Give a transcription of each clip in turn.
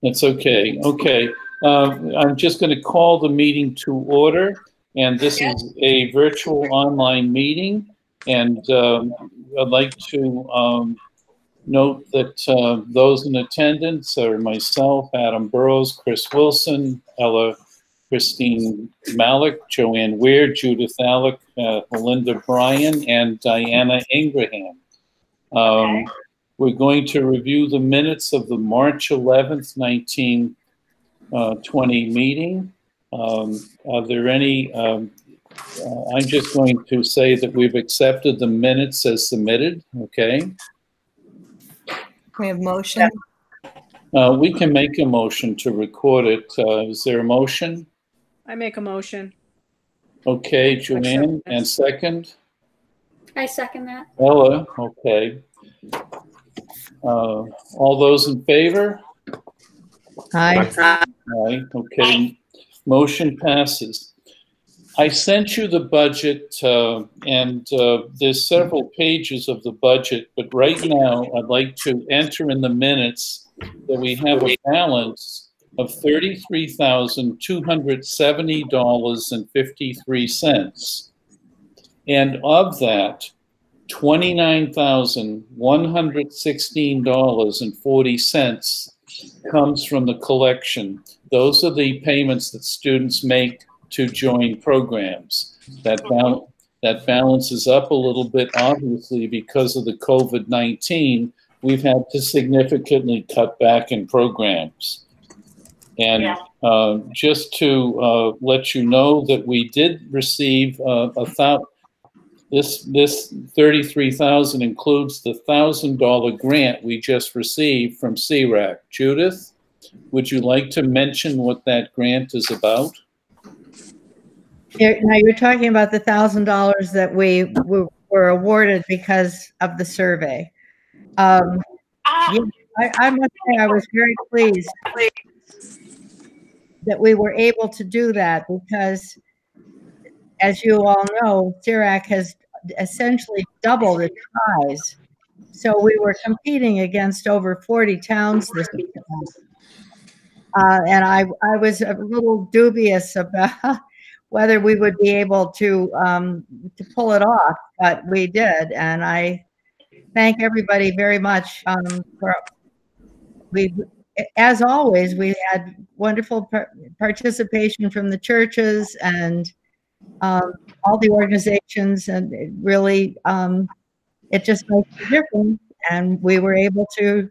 That's okay. Okay. I'm just going to call the meeting to order, and this is a virtual online meeting. And I'd like to note that those in attendance are myself, Adam Burrows, Chris Wilson, Ella Christine Malik, Joanne Weir, Judith Alec, Melinda Bryan, and Diana Ingraham. We're going to review the minutes of the March 11th, 1920 meeting. Are there any, I'm just going to say that we've accepted the minutes as submitted, okay? We have motion. We can make a motion to record it. Is there a motion? I make a motion. Okay, Joanne, and second? I second that. Ella, okay. All those in favor? Aye. Aye, okay. Motion passes. I sent you the budget, and there's several pages of the budget, but right now I'd like to enter in the minutes that we have a balance of $33,270.53. And of that, $29,116.40 comes from the collection. Those are the payments that students make to join programs. That balance is up a little bit, obviously, because of the COVID-19. We've had to significantly cut back in programs. And just to let you know that we did receive this 33,000 includes the $1,000 grant we just received from CRAC. Judith, would you like to mention what that grant is about? Now you're talking about the $1,000 that we were awarded because of the survey. I must say I was very pleased that we were able to do that because, as you all know, CRAC has essentially doubled its size. So we were competing against over 40 towns this weekend. And I was a little dubious about whether we would be able to pull it off, but we did. And I thank everybody very much as always, we had wonderful participation from the churches and all the organizations, and it really, it just makes a difference. And we were able to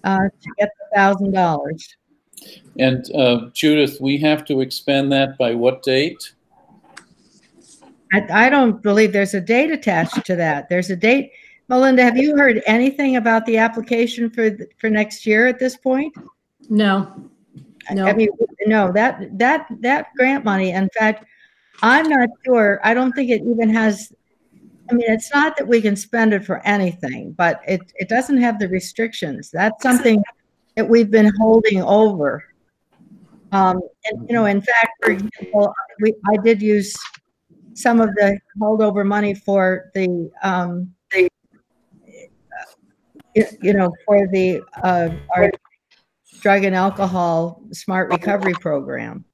get the $1,000. And Judith, we have to expend that by what date? I don't believe there's a date attached to that. There's a date. Melinda, have you heard anything about the application for next year at this point? No. I mean, no, that grant money, in fact, I'm not sure. I don't think it even has, I mean, it's not that we can spend it for anything, but it doesn't have the restrictions. That's something that we've been holding over. And, you know, in fact, for example, I did use some of the holdover money for the you know, for the our drug and alcohol smart recovery program.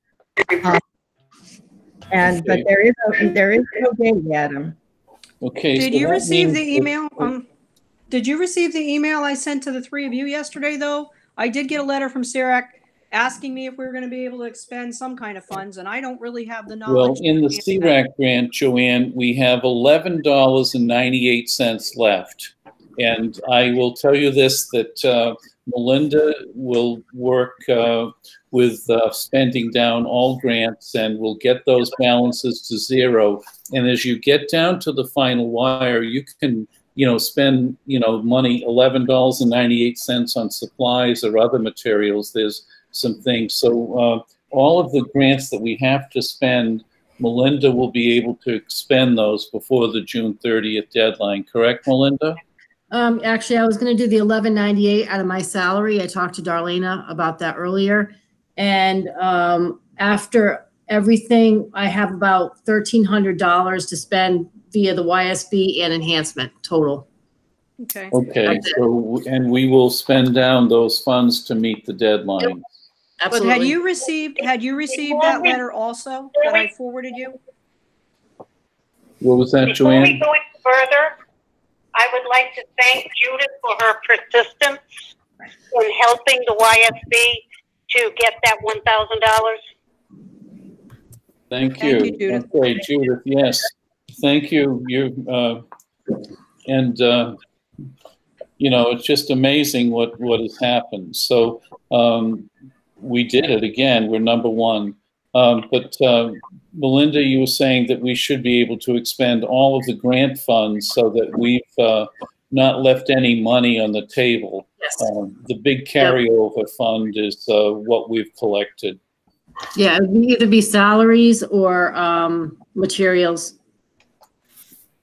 But there is no date, Adam. Okay. Did you receive the email? Did you receive the email I sent to the three of you yesterday, though? I did get a letter from CRAC asking me if we were going to be able to expend some kind of funds, and I don't really have the knowledge. Well, in the CRAC grant, Joanne, we have $11.98 left. And I will tell you this, that Melinda will work with spending down all grants, and we'll get those balances to zero. And as you get down to the final wire, you can, you know, spend, you know, money, $11.98 on supplies or other materials. There's some things. So all of the grants that we have to spend, Melinda will be able to expend those before the June 30th deadline. Correct, Melinda? Actually, I was going to do the $11.98 out of my salary. I talked to Darlena about that earlier. And after everything, I have about $1,300 to spend via the YSB and enhancement total. Okay. Okay, That's it. so, and we will spend down those funds to meet the deadline. But Absolutely. had you received that letter also that I forwarded you? What was that, Before we Joanne? go any further, I would like to thank Judith for her persistence in helping the YSB to get that $1,000. Thank Thank you. you, Judith. Okay, Judith, yes. Thank you. You know, it's just amazing what has happened. So we did it again. We're number one. But Melinda, you were saying that we should be able to expend all of the grant funds so that we've not left any money on the table. Yes. The big carryover fund is what we've collected. Yeah, it would either be salaries or materials.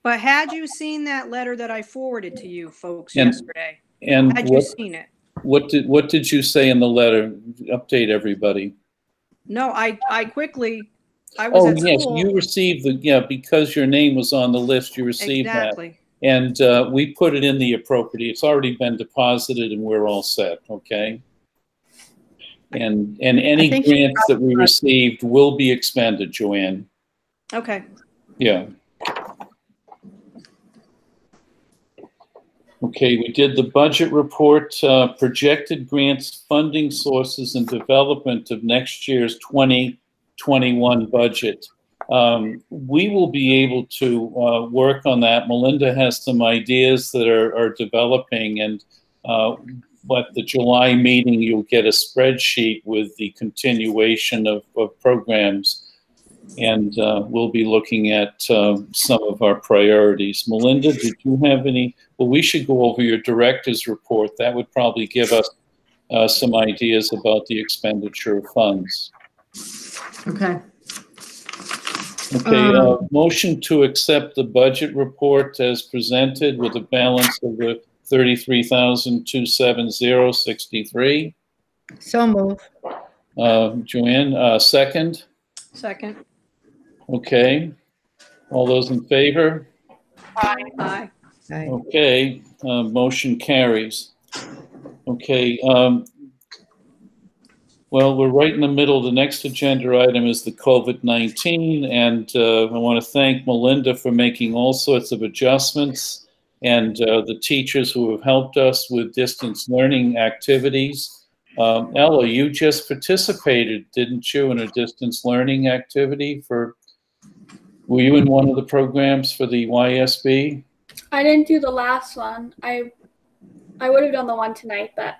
But had you seen that letter that I forwarded to you folks And- yesterday? And Had you seen it? what did you say in the letter? Update everybody. No, I was Oh, at yes, school. you received because your name was on the list, you received Exactly. that. And we put it in the appropriate, it's already been deposited and we're all set, okay? And any think grants that we received will be expended, Joanne. Okay. Yeah. Okay, we did the budget report, projected grants, funding sources, and development of next year's 2021 budget. We will be able to work on that. Melinda has some ideas that are developing, and but the July meeting, you'll get a spreadsheet with the continuation of programs. And we'll be looking at some of our priorities. Melinda, did you have any? Well, we should go over your director's report. That would probably give us some ideas about the expenditure of funds. Okay. Okay, motion to accept the budget report as presented with a balance of the $33,270.63. So move. Joanne, second. Second. Okay. All those in favor? Aye. Aye. Okay, motion carries. Okay, well, we're right in the middle. The next agenda item is the COVID-19, and I want to thank Melinda for making all sorts of adjustments, and the teachers who have helped us with distance learning activities. Ella, you just participated, didn't you, in a distance learning activity were you in one of the programs for the YSB? I didn't do the last one. I would have done the one tonight, but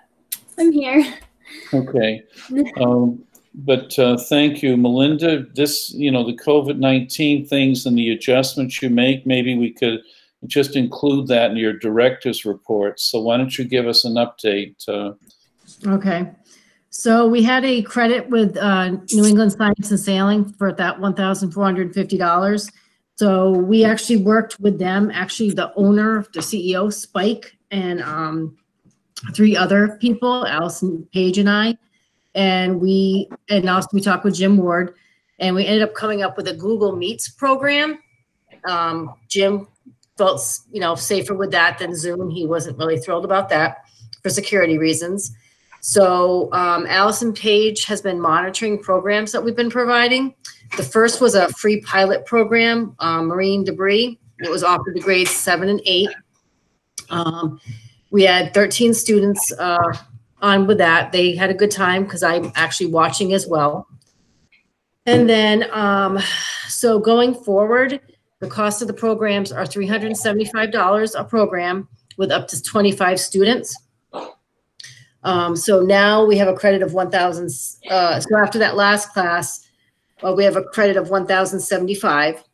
I'm here. Okay. But thank you, Melinda. This, the COVID-19 things and the adjustments you make, maybe we could just include that in your director's report. So why don't you give us an update? Okay. So we had a credit with New England Science and Sailing for that $1,450. So we actually worked with them, actually the owner, the CEO, Spike, and 3 other people, Allison Page and I. And also we talked with Jim Ward, and we ended up coming up with a Google Meets program. Jim felt, safer with that than Zoom. He wasn't really thrilled about that for security reasons. So Allison Page has been monitoring programs that we've been providing. The first was a free pilot program, marine debris. It was offered to grades 7 and 8. We had 13 students on with that. They had a good time because I'm actually watching as well. And then, so going forward, the cost of the programs are $375 a program with up to 25 students. So now we have a credit of 1,000. So after that last class, we have a credit of 1,075.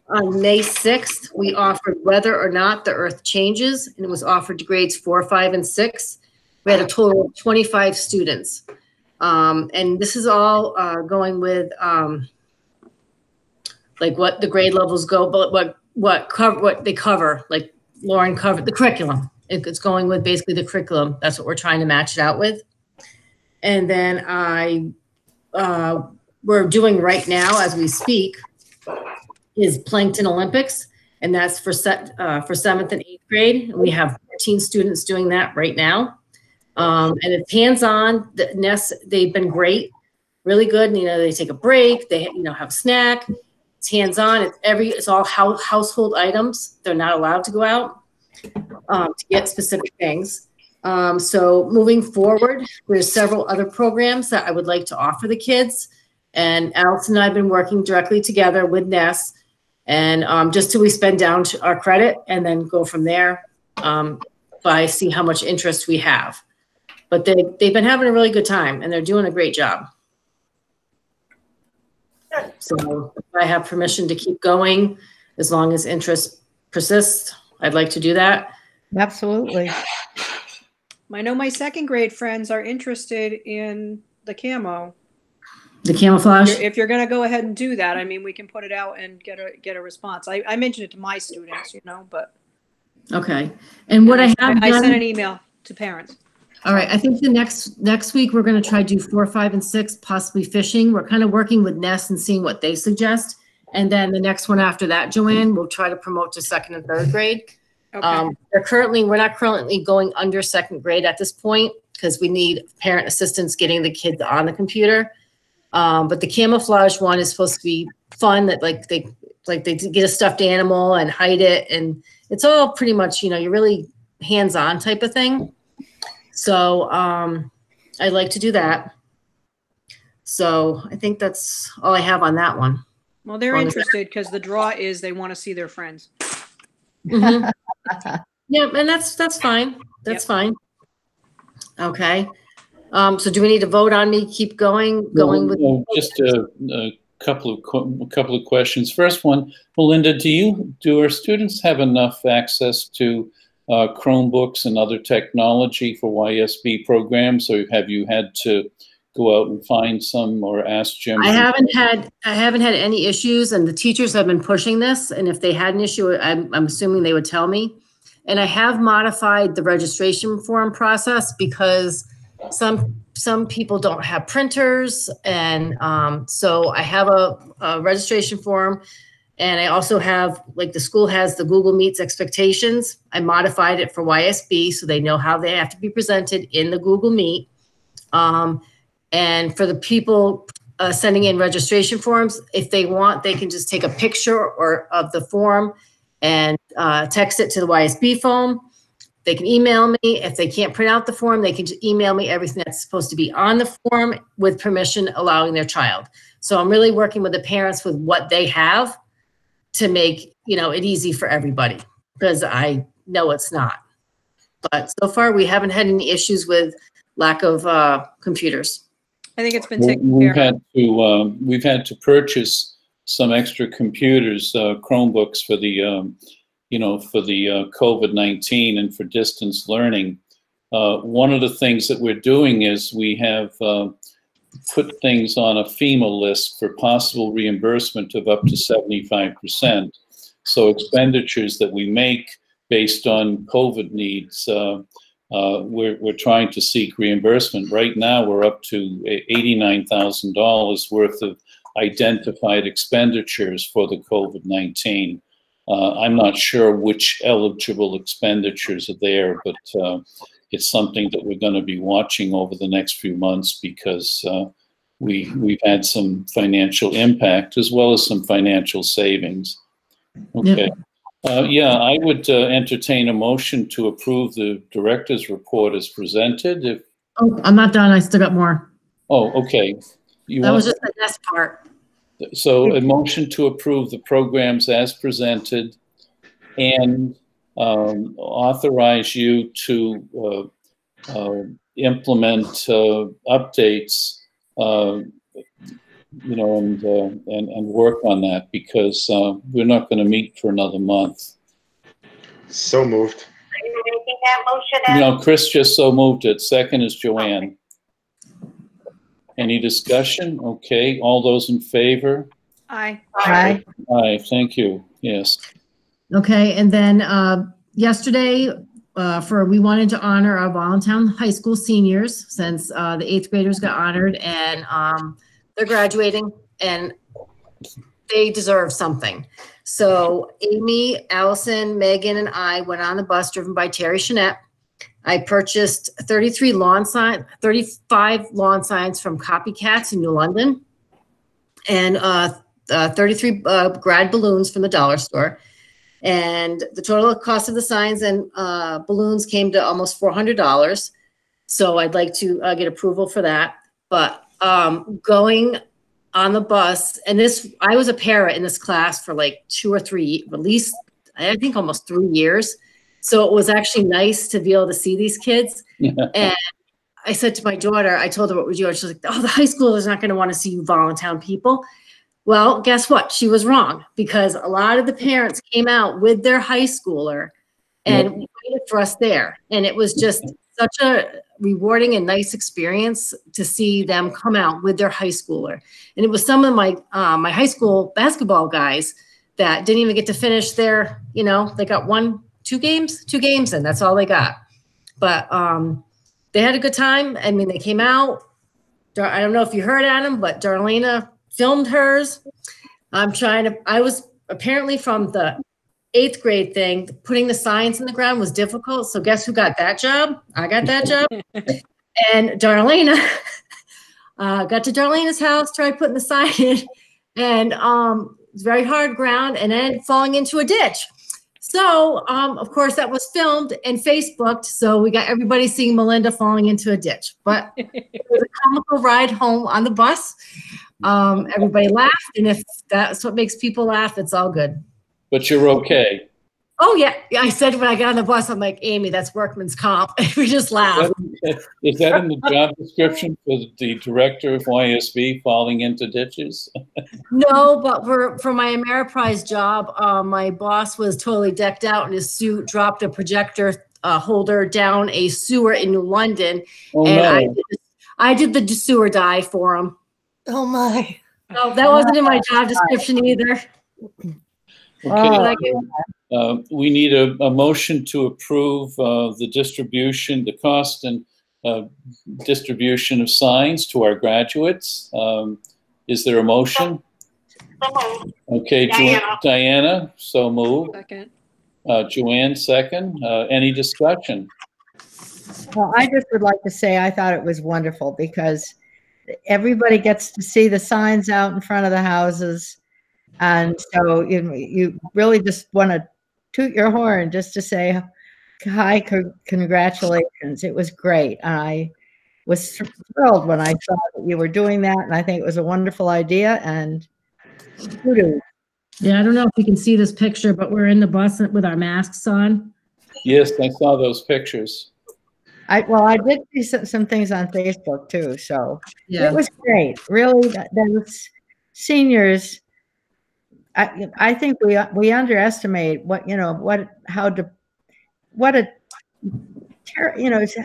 On May 6th, we offered Whether or Not the Earth Changes, and it was offered to grades 4, 5, and 6. We had a total of 25 students. And this is all going with like what the grade levels go, but what they cover, like Lauren covered the curriculum. It's going with basically the curriculum. That's what we're trying to match it out with. And then we're doing right now as we speak is Plankton Olympics, and that's for 7th and 8th grade. We have 13 students doing that right now. And it's hands-on. The Nest, they've been great, really good. And, they take a break. They, have a snack. It's hands-on. It's all household items. They're not allowed to go out to get specific things. So moving forward, there's several other programs that I would like to offer the kids. And Alex and I have been working directly together with Ness, and just till we spend down our credit and then go from there by see how much interest we have. But they've been having a really good time, and they're doing a great job. So if I have permission to keep going, as long as interest persists, I'd like to do that. Absolutely. I know my second grade friends are interested in the camo. The camouflage? If you're going to go ahead and do that, I mean, we can put it out and get a response. I mentioned it to my students, but. Okay. And what I have I done, sent an email to parents. All right. I think the next week we're going to try to do 4, 5, and 6, possibly fishing. We're kind of working with Ness and seeing what they suggest. And then the next one after that, Joanne, we'll try to promote to 2nd and 3rd grade. Okay. We're not currently going under 2nd grade at this point because we need parent assistance getting the kids on the computer. But the camouflage one is supposed to be fun, that they get a stuffed animal and hide it. And it's all pretty much, you're really hands-on type of thing. So I'd like to do that. So I think that's all I have on that one. Well, they're interested because the draw is they want to see their friends. Mm-hmm. Yeah, and that's fine. That's fine. Okay. So do we need to vote on me? Keep going with just a couple of questions. First one, Melinda, do our students have enough access to Chromebooks and other technology for YSB programs, or have you had to go out and find some or ask Jim? I haven't had any issues, and the teachers have been pushing this. And if they had an issue, I'm assuming they would tell me. And I have modified the registration form process because some people don't have printers, and so I have a registration form, and I also have, like, the school has the Google Meets expectations. I modified it for YSB so they know how they have to be presented in the Google Meet. And for the people sending in registration forms, if they want, they can just take a picture of the form and text it to the YSB phone. They can email me. If they can't print out the form, they can just email me everything that's supposed to be on the form with permission allowing their child. So I'm really working with the parents with what they have to make, it easy for everybody, because I know it's not. But so far we haven't had any issues with lack of computers. I think it's been taken care of. We've had to purchase some extra computers, Chromebooks for the for the COVID-19 and for distance learning. One of the things that we're doing is we have put things on a FEMA list for possible reimbursement of up to 75%. So expenditures that we make based on COVID needs, we're trying to seek reimbursement. Right now, we're up to $89,000 worth of identified expenditures for the COVID-19. I'm not sure which eligible expenditures are there, but it's something that we're going to be watching over the next few months, because we've had some financial impact as well as some financial savings. Okay. I would entertain a motion to approve the director's report as presented. Oh, I'm not done. I still got more. Oh, okay. That was just the next part. So a motion to approve the programs as presented and authorize you to implement updates, and work on that, because we're not going to meet for another month. So moved. Are you making that motion? Chris just so moved it. Second is Joanne. Any discussion? Okay, all those in favor? Aye. Aye. Aye, thank you. Yes. Okay, and then yesterday, we wanted to honor our Voluntown High School seniors, since the 8th graders got honored, and they're graduating. And they deserve something. So Amy, Allison, Megan, and I went on the bus driven by Terry Chanette. I purchased 35 lawn signs from Copycats in New London, and 33 grad balloons from the dollar store. And the total cost of the signs and balloons came to almost $400. So I'd like to get approval for that. But going on the bus, and I was a para in this class for like 2 or 3, at least, I think almost 3 years. So it was actually nice to be able to see these kids. And I said to my daughter, I told her what we're doing. She was like, oh, the high schoolers are not going to want to see you volunteer people. Well, guess what? She was wrong, because a lot of the parents came out with their high schooler and waited for us there. And it was just such a rewarding and nice experience to see them come out with their high schooler. And it was some of my my high school basketball guys that didn't even get to finish their, they got 2 games, and that's all they got. But they had a good time. I mean, they came out. I don't know if you heard Adam, but Darlena filmed hers. I was apparently from the 8th grade thing, putting the signs in the ground was difficult. So guess who got that job? I got that job. And Darlena, got to Darlena's house, tried putting the sign in, and it's very hard ground, and then falling into a ditch. So, of course, that was filmed and Facebooked. So we got everybody seeing Melinda falling into a ditch. But it was a comical ride home on the bus. Everybody laughed. And if that's what makes people laugh, it's all good. But you're okay. Oh, yeah. I said when I got on the bus, I'm like, Amy, that's workman's comp. We just laughed. Is that in the job description for the director of YSB, falling into ditches? No, but for my Ameriprise job, my boss was totally decked out in his suit, dropped a projector holder down a sewer in New London. Oh, and no. I did the sewer dive for him. Oh my. So that wasn't in my job description either. Okay. We need a motion to approve the distribution, the cost and distribution of signs to our graduates. Is there a motion? So moved. Okay, Diana, so moved. Second. Joanne, second. Any discussion? Well, I just would like to say I thought it was wonderful because everybody gets to see the signs out in front of the houses. And so you really just want to toot your horn just to say, hi, congratulations. It was great. I was thrilled when I saw that you were doing that. And I think it was a wonderful idea. And kudos. Yeah, I don't know if you can see this picture, but we're in the bus with our masks on. Yes, I saw those pictures. I did see some things on Facebook too. So Yeah. it was great. Really, those seniors, I think we underestimate what a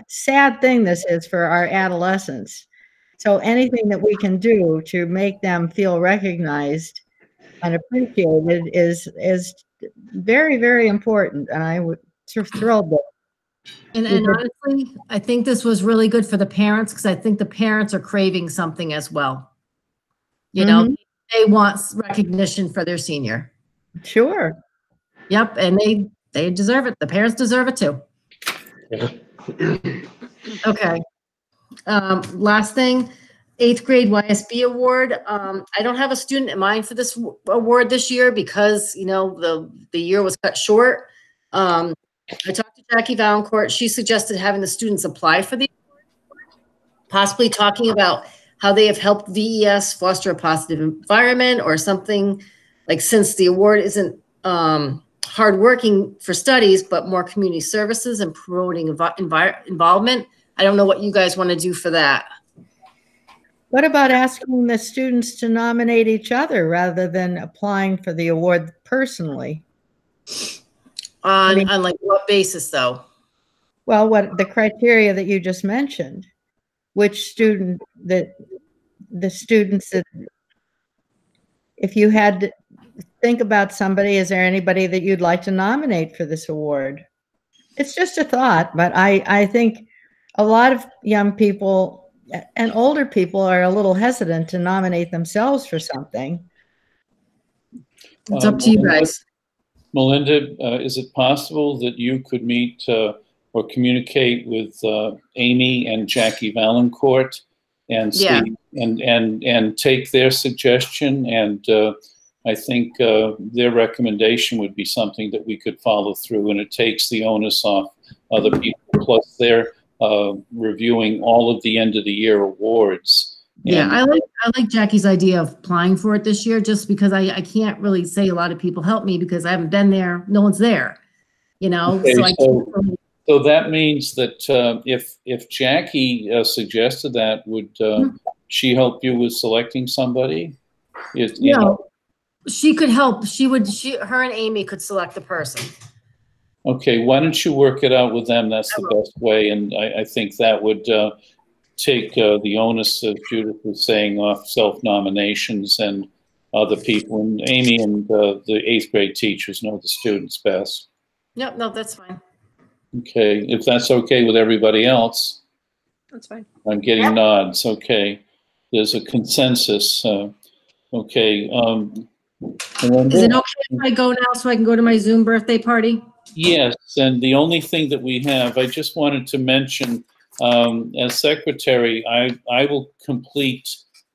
sad thing this is for our adolescents. So anything that we can do to make them feel recognized and appreciated is very, very important. And I would thrilled with. And honestly, I think this was really good for the parents because I think the parents are craving something as well. You know, they want recognition for their senior. Sure. Yep, and they deserve it. The parents deserve it too. Okay. Last thing, 8th grade YSB award. I don't have a student in mind for this award this year because the year was cut short. I talked to Jackie Valancourt. She suggested having the students apply for the award, possibly talking about how they have helped VES foster a positive environment or something like, since the award isn't hardworking for studies, but more community services and promoting involvement. I don't know what you guys want to do for that. What about asking the students to nominate each other rather than applying for the award personally? On like what basis though? Well, what the criteria that you just mentioned, which student that the students that, if you had to think about somebody, is there anybody that you'd like to nominate for this award? It's just a thought, but I think a lot of young people and older people are a little hesitant to nominate themselves for something. It's up to you guys. Melinda, is it possible that you could meet or communicate with Amy and Jackie Valancourt and see and take their suggestion? And I think their recommendation would be something that we could follow through, and it takes the onus off other people. Plus, they're reviewing all of the end of the year awards. Yeah, I like Jackie's idea of applying for it this year, just because I can't really say a lot of people help me because I haven't been there. No one's there, you know. Okay, so I can't really. So that means that if Jackie suggested that, would she help you with selecting somebody? She could help. Her and Amy could select the person. Okay, why don't you work it out with them? That's the best way, and I think that would take the onus of Judith was saying off self-nominations and other people. And Amy and the 8th grade teachers know the students best. Yep, no, that's fine. Okay, if that's okay with everybody else. That's fine. I'm getting nods. Okay, there's a consensus. Okay. Is it okay if I go now so I can go to my Zoom birthday party? Yes, and the only thing that we have, I just wanted to mention, as secretary, I will complete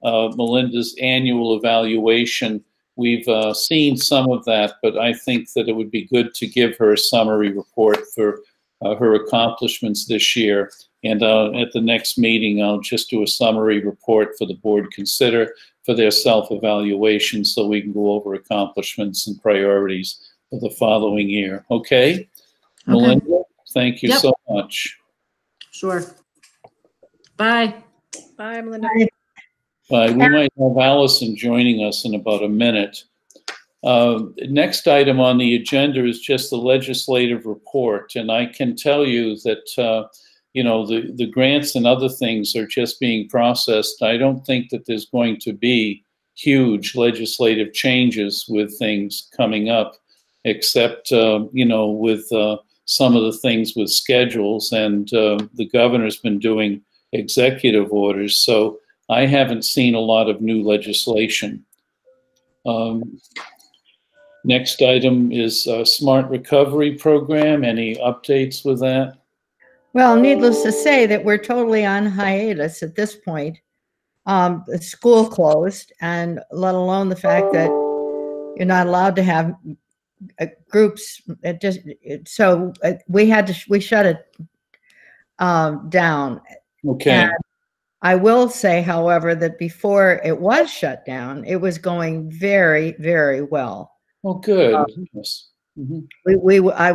Melinda's annual evaluation. We've seen some of that, but I think that it would be good to give her a summary report for her accomplishments this year. And at the next meeting, I'll just do a summary report for the board consider for their self-evaluation so we can go over accomplishments and priorities for the following year. Okay? Melinda, thank you so much. Sure. Bye. Bye, Melinda. We might have Allison joining us in about a minute. Next item on the agenda is just the legislative report. And I can tell you that, you know, the grants and other things are just being processed. I don't think that there's going to be huge legislative changes with things coming up, except, you know, with some of the things with schedules, and the governor's been doing executive orders. So I haven't seen a lot of new legislation. Next item is Smart Recovery Program. Any updates with that? Well, needless to say that we're totally on hiatus at this point. The school closed, and let alone the fact that you're not allowed to have groups. We shut it down. Okay. And I will say, however, that before it was shut down, it was going very, very well. Oh, good. Yes. I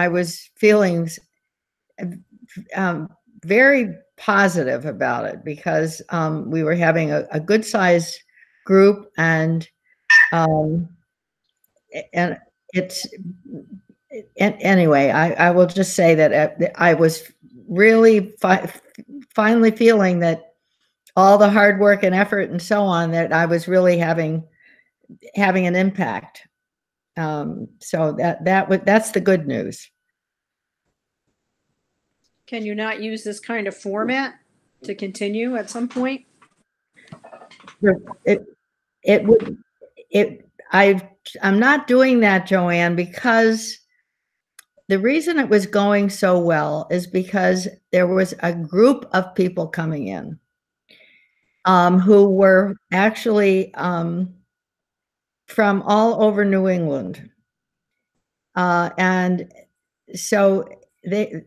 was feeling very positive about it because we were having a good sized group, and anyway, I will just say that I was really finally feeling that all the hard work and effort and so on, that I was really having an impact. So that's the good news. Can you not use this kind of format to continue at some point? I'm not doing that, Joanne, because the reason it was going so well is because there was a group of people coming in who were actually from all over New England. And so the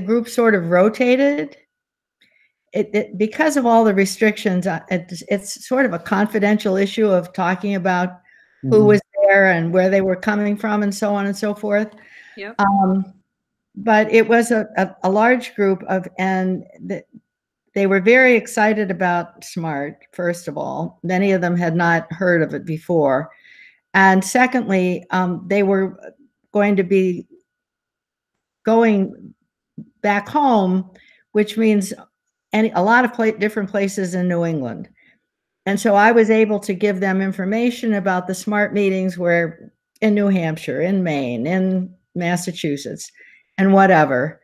group sort of rotated. Because of all the restrictions, it's sort of a confidential issue of talking about who was there and where they were coming from and so on and so forth. Yep. But it was a large group and they were very excited about SMART, first of all. Many of them had not heard of it before. And secondly, they were going to be going back home, which means a lot of different places in New England. And so I was able to give them information about the SMART meetings where in New Hampshire, in Maine, in Massachusetts, and whatever.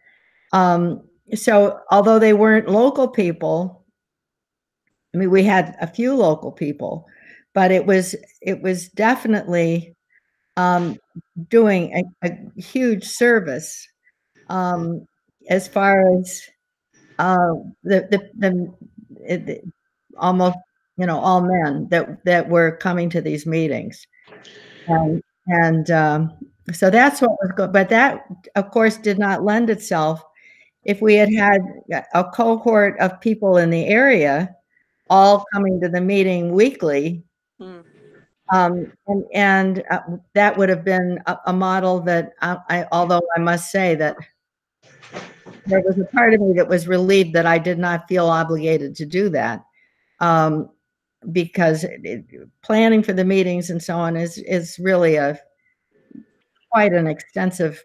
So although they weren't local people, I mean, we had a few local people, but it was definitely doing a huge service as far as almost, you know, all men that were coming to these meetings, and so that's what was good. But that, of course, did not lend itself. If we had had a cohort of people in the area all coming to the meeting weekly, and that would have been a model that although I must say that there was a part of me that was relieved that I did not feel obligated to do that, because planning for the meetings and so on is really quite an extensive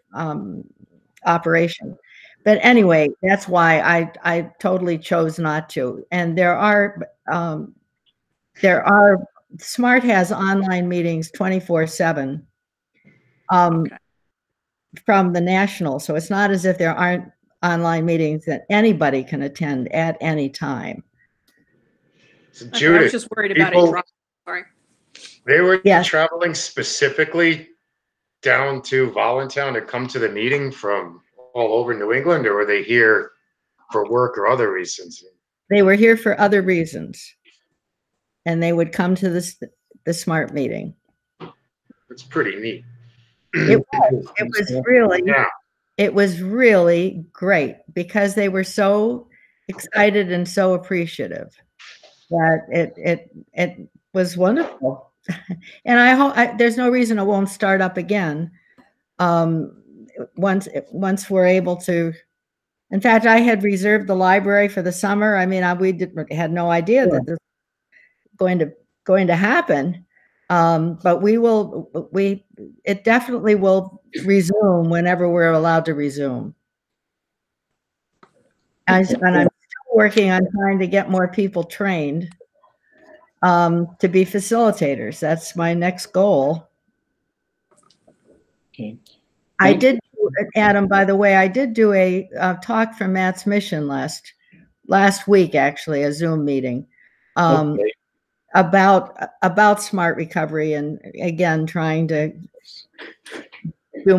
operation. But anyway, that's why I totally chose not to. And there are SMART has online meetings 24/7 from the national. So it's not as if there aren't online meetings that anybody can attend at any time. So Okay, Judith, I was just worried about people, it. Sorry. they were Yes. traveling specifically down to Voluntown to come to the meeting from all over New England, or were they here for work or other reasons? They were here for other reasons, and they would come to the SMART meeting. It's pretty neat. It was really, Yeah. it was really great because they were so excited and so appreciative that it was wonderful. And I hope there's no reason it won't start up again. Once we're able to. In fact, I had reserved the library for the summer. I mean, we had no idea that this was going to happen. But it definitely will resume whenever we're allowed to resume. And I'm still working on trying to get more people trained to be facilitators. That's my next goal. Okay. I did, Adam, by the way, I did do a talk from Matt's Mission last week, actually, a Zoom meeting. Okay. About smart recovery, and again trying to do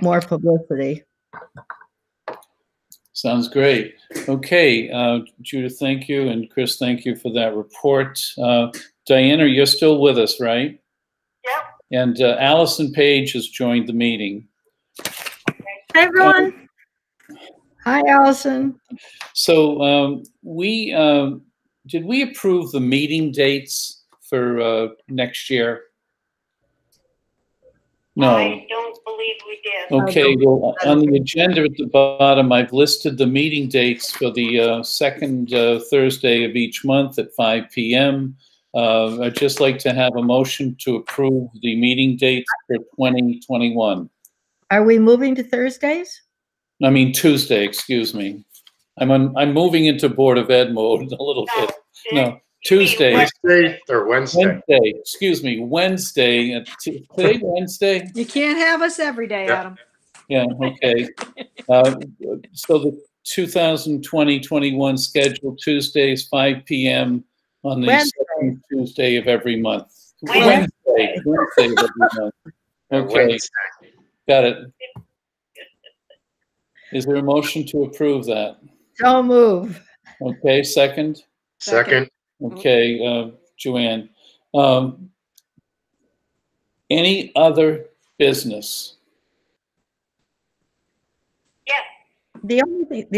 more publicity. Sounds great. Okay, Judith, thank you, and Chris, thank you for that report. Diana, you're still with us, right? Yep. And Allison Page has joined the meeting. Hi, everyone. Hi, Allison. So did we approve the meeting dates for next year? No. I don't believe we did. Okay, well, on the agenda at the bottom, I've listed the meeting dates for the second Thursday of each month at 5 p.m. I'd just like to have a motion to approve the meeting dates for 2021. Are we moving to Thursdays? I mean, Tuesday, excuse me. I'm moving into Board of Ed mode a little bit. No, Tuesday. Wednesday or Wednesday? Wednesday, excuse me, Wednesday. Today, Wednesday? You can't have us every day, Yeah. Adam. Yeah, okay. So the 2020-21 schedule, Tuesdays, 5 p.m. on the second Tuesday of every month. Wednesday of every month. Okay, Wednesday. got it. Is there a motion to approve that? So move. Okay, second? Second. Okay, Joanne. Any other business? Yes. The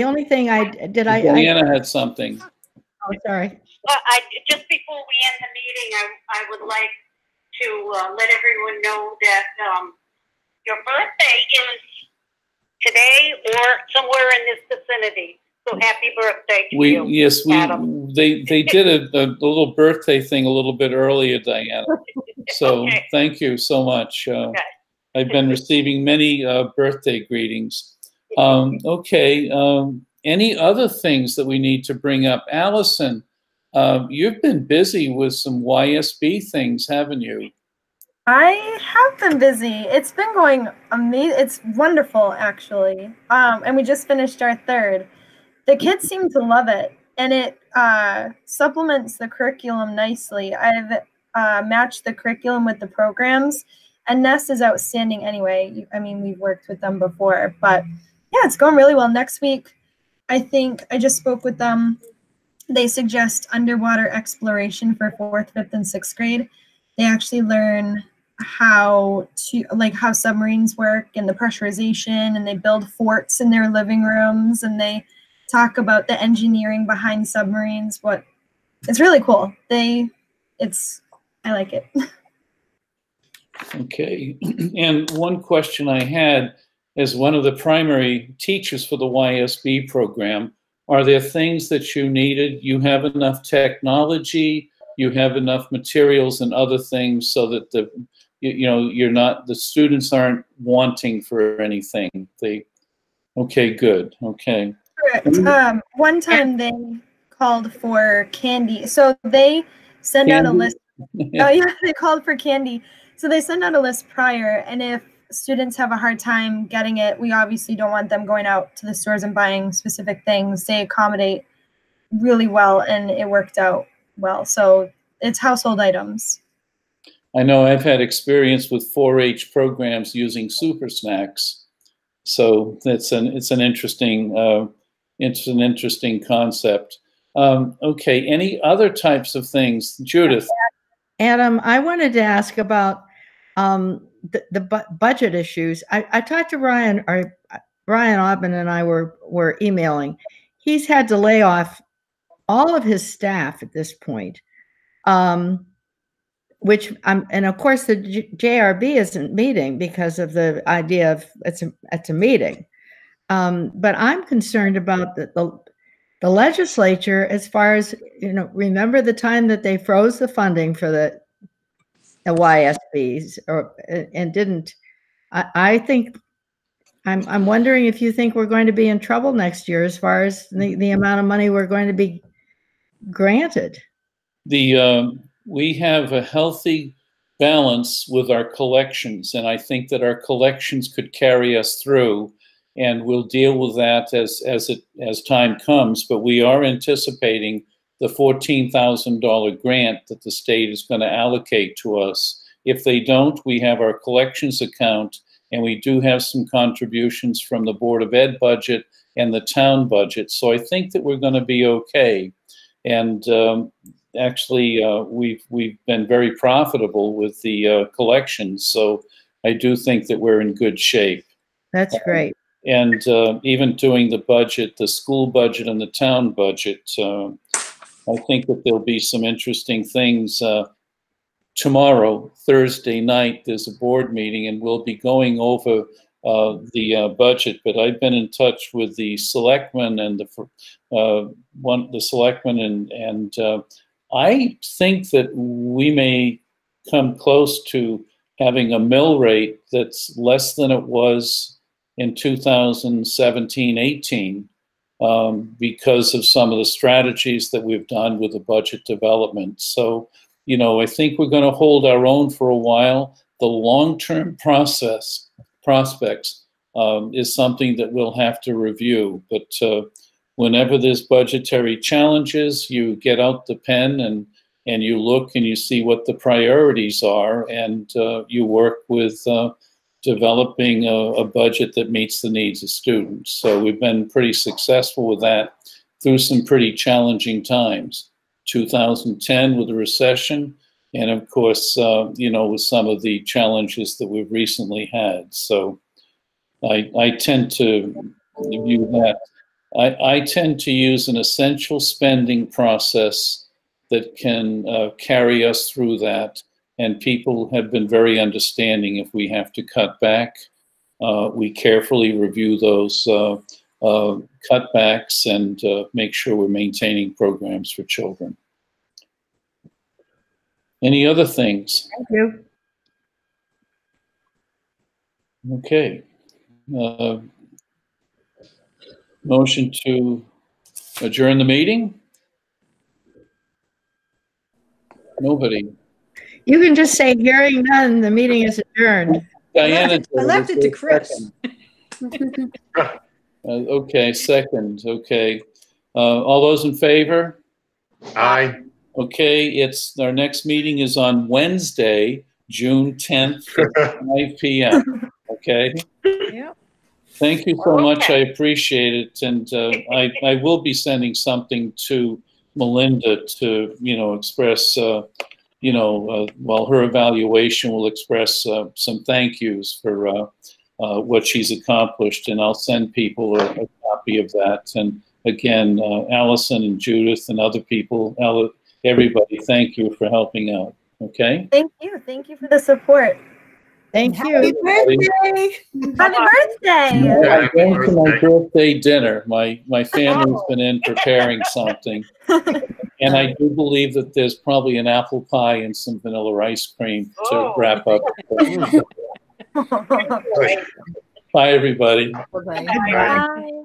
only thing Diana had something. oh, sorry. Well, just before we end the meeting, I would like to let everyone know that your birthday is today or somewhere in this vicinity. So happy birthday to you. Yes, Adam. they did a little birthday thing a little bit earlier, Diana. So Okay. thank you so much. Okay. I've been receiving many birthday greetings. Okay, any other things that we need to bring up? Allison, you've been busy with some YSB things, haven't you? I have been busy. It's been going amazing. It's wonderful, actually. And we just finished our third. The kids seem to love it. and it supplements the curriculum nicely. I've matched the curriculum with the programs, and Nest is outstanding anyway. I mean, we've worked with them before, but yeah, it's going really well. Next week, I think I just spoke with them. They suggest underwater exploration for 4th, 5th, and 6th grade. They actually learn how submarines work and the pressurization, and they build forts in their living rooms, and they talk about the engineering behind submarines. It's really cool. I like it. Okay. And one question I had, as one of the primary teachers for the YSB program, are there things that you needed? You have enough technology, you have enough materials and other things so that the students aren't wanting for anything. Okay, good. Okay. Correct. One time they called for candy. So they send out a list. Oh yeah, they called for candy. So they send out a list prior, and if students have a hard time getting it, we obviously don't want them going out to the stores and buying specific things. They accommodate really well, and it worked out well. So it's household items. I know I've had experience with 4-H programs using super snacks, so it's an interesting concept. Okay, any other types of things, Judith? Adam, I wanted to ask about the budget issues. I talked to Ryan, or Ryan Aubin and I were emailing. He's had to lay off all of his staff at this point, and of course the JRB isn't meeting because of the idea of it's a meeting. But I'm concerned about the legislature as far as, remember the time that they froze the funding for the YSBs and didn't. I think I'm wondering if you think we're going to be in trouble next year as far as the amount of money we're going to be granted. We have a healthy balance with our collections, and I think that our collections could carry us through, and we'll deal with that as time comes. But we are anticipating the $14,000 grant that the state is going to allocate to us. If they don't, we have our collections account, and we do have some contributions from the Board of Ed budget and the town budget. So I think that we're going to be okay. And actually, we've been very profitable with the collections. So I do think that we're in good shape. That's great. And even doing the budget, the school budget and the town budget, I think that there'll be some interesting things. Tomorrow, Thursday night, there's a board meeting, and we'll be going over the budget. But I've been in touch with the selectmen and the selectmen, and I think that we may come close to having a mill rate that's less than it was in 2017-18. Because of some of the strategies that we've done with the budget development. So, I think we're going to hold our own for a while. The long-term prospects is something that we'll have to review. But whenever there's budgetary challenges, you get out the pen and you look and you see what the priorities are, and you work with developing a budget that meets the needs of students. So we've been pretty successful with that through some pretty challenging times. 2010 with the recession, and of course, with some of the challenges that we've recently had. So I tend to view that. I tend to use an essential spending process that can carry us through that. And people have been very understanding. If we have to cut back, we carefully review those cutbacks and make sure we're maintaining programs for children. Any other things? Thank you. Okay. Motion to adjourn the meeting? Nobody. You can just say, hearing none, the meeting is adjourned. Diana, I left it to Chris. Okay, second. Okay. All those in favor? Aye. Okay, our next meeting is on Wednesday, June 10th at 5 p.m. Okay? Yeah. Thank you so much. I appreciate it. And I will be sending something to Melinda to, express, while her evaluation will express some thank yous for what she's accomplished. And I'll send people a copy of that. And again, Allison and Judith and other people, everybody, thank you for helping out. Okay? Thank you. Thank you for the support. Thank you. Happy birthday! I'm going to my birthday dinner. My family's been in preparing something. And I do believe that there's probably an apple pie and some vanilla ice cream to wrap up. Bye, everybody. Bye.